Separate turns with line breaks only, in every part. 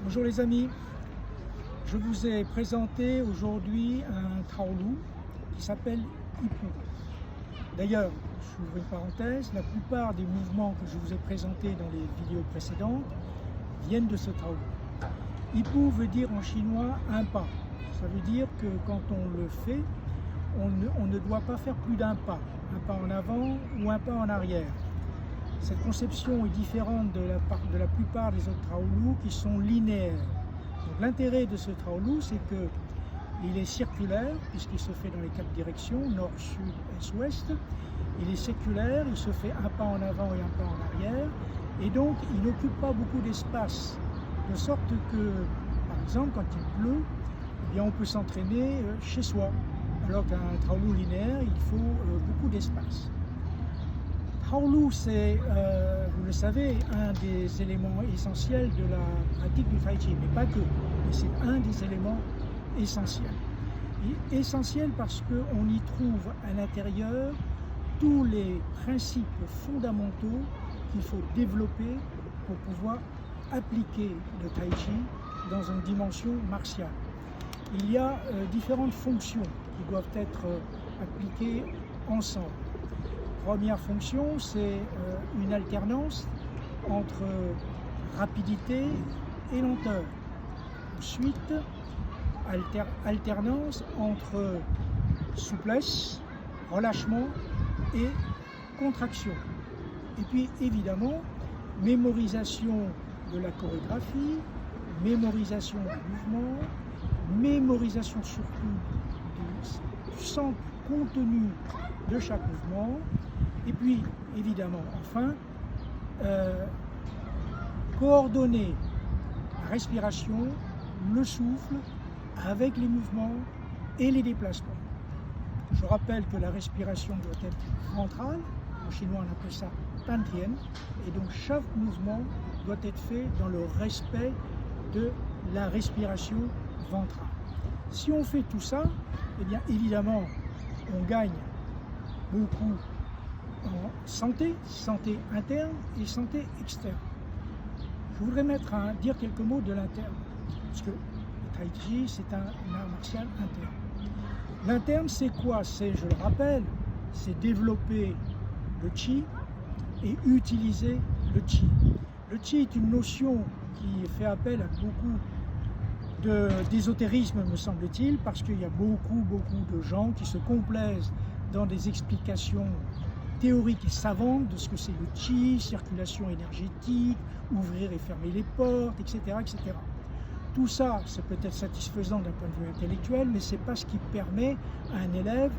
Bonjour les amis, je vous ai présenté aujourd'hui un Traoulou qui s'appelle Ipu. D'ailleurs, j'ouvre une parenthèse, la plupart des mouvements que je vous ai présentés dans les vidéos précédentes viennent de ce Traoulou. Ipu veut dire en chinois un pas. Ça veut dire que quand on le fait, on ne doit pas faire plus d'un pas en avant ou un pas en arrière. Cette conception est différente de la plupart des autres Traoulous qui sont linéaires. Donc l'intérêt de ce Traoulou, c'est qu'il est circulaire, puisqu'il se fait dans les 4 directions, nord, sud, est, ouest. Il est circulaire, il se fait un pas en avant et un pas en arrière, et donc il n'occupe pas beaucoup d'espace, de sorte que, par exemple, quand il pleut, eh bien, on peut s'entraîner chez soi, alors qu'un Traoulou linéaire, il faut beaucoup d'espace. Traoulou, c'est, vous le savez, un des éléments essentiels de la pratique du Tai Chi, mais pas que, mais c'est un des éléments essentiels. Et essentiel parce qu'on y trouve à l'intérieur tous les principes fondamentaux qu'il faut développer pour pouvoir appliquer le Tai Chi dans une dimension martiale. Il y a différentes fonctions qui doivent être appliquées ensemble. Première fonction, c'est une alternance entre rapidité et lenteur. Ensuite, alternance entre souplesse, relâchement et contraction. Et puis évidemment, mémorisation de la chorégraphie, mémorisation du mouvement, mémorisation surtout du centre contenu de chaque mouvement. Et puis, évidemment, enfin, coordonner la respiration, le souffle, avec les mouvements et les déplacements. Je rappelle que la respiration doit être ventrale, en chinois on appelle ça Tan Tien, et donc chaque mouvement doit être fait dans le respect de la respiration ventrale. Si on fait tout ça, eh bien évidemment, on gagne beaucoup en santé interne et santé externe. Je voudrais dire quelques mots de l'interne, parce que le Tai Chi, c'est un art martial interne. L'interne, c'est quoi? C'est, je le rappelle, c'est développer le Chi et utiliser le Chi. Le Chi est une notion qui fait appel à beaucoup d'ésotérisme, me semble-t-il, parce qu'il y a beaucoup de gens qui se complaisent dans des explications théoriques et savantes de ce que c'est le Chi, circulation énergétique, ouvrir et fermer les portes, etc. etc. Tout ça, c'est peut-être satisfaisant d'un point de vue intellectuel, mais ce n'est pas ce qui permet à un élève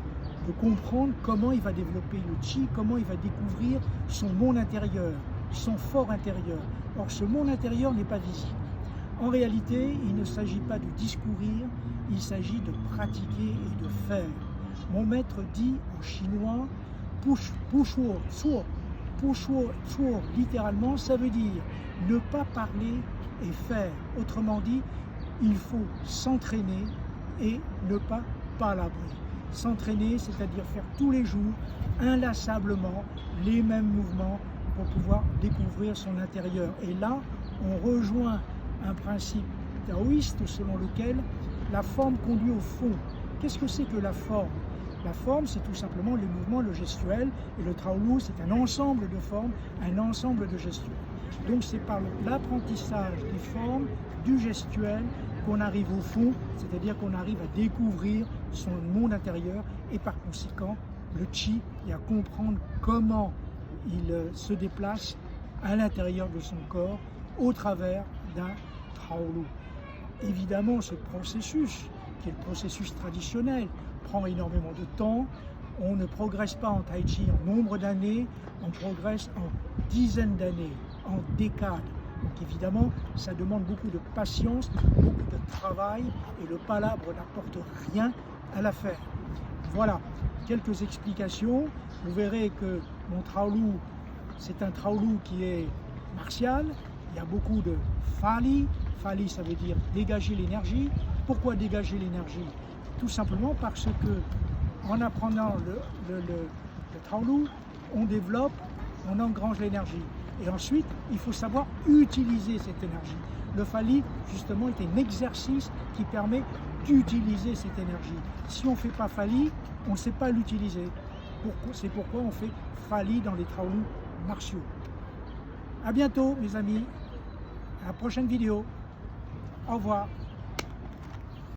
de comprendre comment il va développer le Chi, comment il va découvrir son monde intérieur, son fort intérieur. Or, ce monde intérieur n'est pas visible. En réalité, il ne s'agit pas de discourir, il s'agit de pratiquer et de faire. Mon maître dit en chinois, Pushuo, Suo. Pushuo, Suo, littéralement, ça veut dire ne pas parler et faire. Autrement dit, il faut s'entraîner et ne pas palabrer. S'entraîner, c'est-à-dire faire tous les jours, inlassablement, les mêmes mouvements pour pouvoir découvrir son intérieur. Et là, on rejoint un principe taoïste selon lequel la forme conduit au fond. Qu'est-ce que c'est que la forme? La forme, c'est tout simplement le mouvement, le gestuel, et le Traoulou, c'est un ensemble de formes, un ensemble de gestuels. Donc c'est par l'apprentissage des formes, du gestuel, qu'on arrive au fond, c'est-à-dire qu'on arrive à découvrir son monde intérieur et par conséquent le Chi, et à comprendre comment il se déplace à l'intérieur de son corps au travers d'un Traoulou. Évidemment, ce processus, qui est le processus traditionnel, prend énormément de temps. On ne progresse pas en Tai Chi en nombre d'années, on progresse en dizaines d'années, en décades. Donc évidemment, ça demande beaucoup de patience, beaucoup de travail, et le palabre n'apporte rien à l'affaire. Voilà, quelques explications. Vous verrez que mon Traoulou, c'est un Traoulou qui est martial. Il y a beaucoup de Fali. Fali, ça veut dire dégager l'énergie. Pourquoi dégager l'énergie? Tout simplement parce que, en apprenant le Traoulou, on développe, on engrange l'énergie. Et ensuite, il faut savoir utiliser cette énergie. Le Fali, justement, est un exercice qui permet d'utiliser cette énergie. Si on ne fait pas Fali, on ne sait pas l'utiliser. C'est pourquoi on fait Fali dans les travaux martiaux. À bientôt, mes amis. À la prochaine vidéo. Au revoir.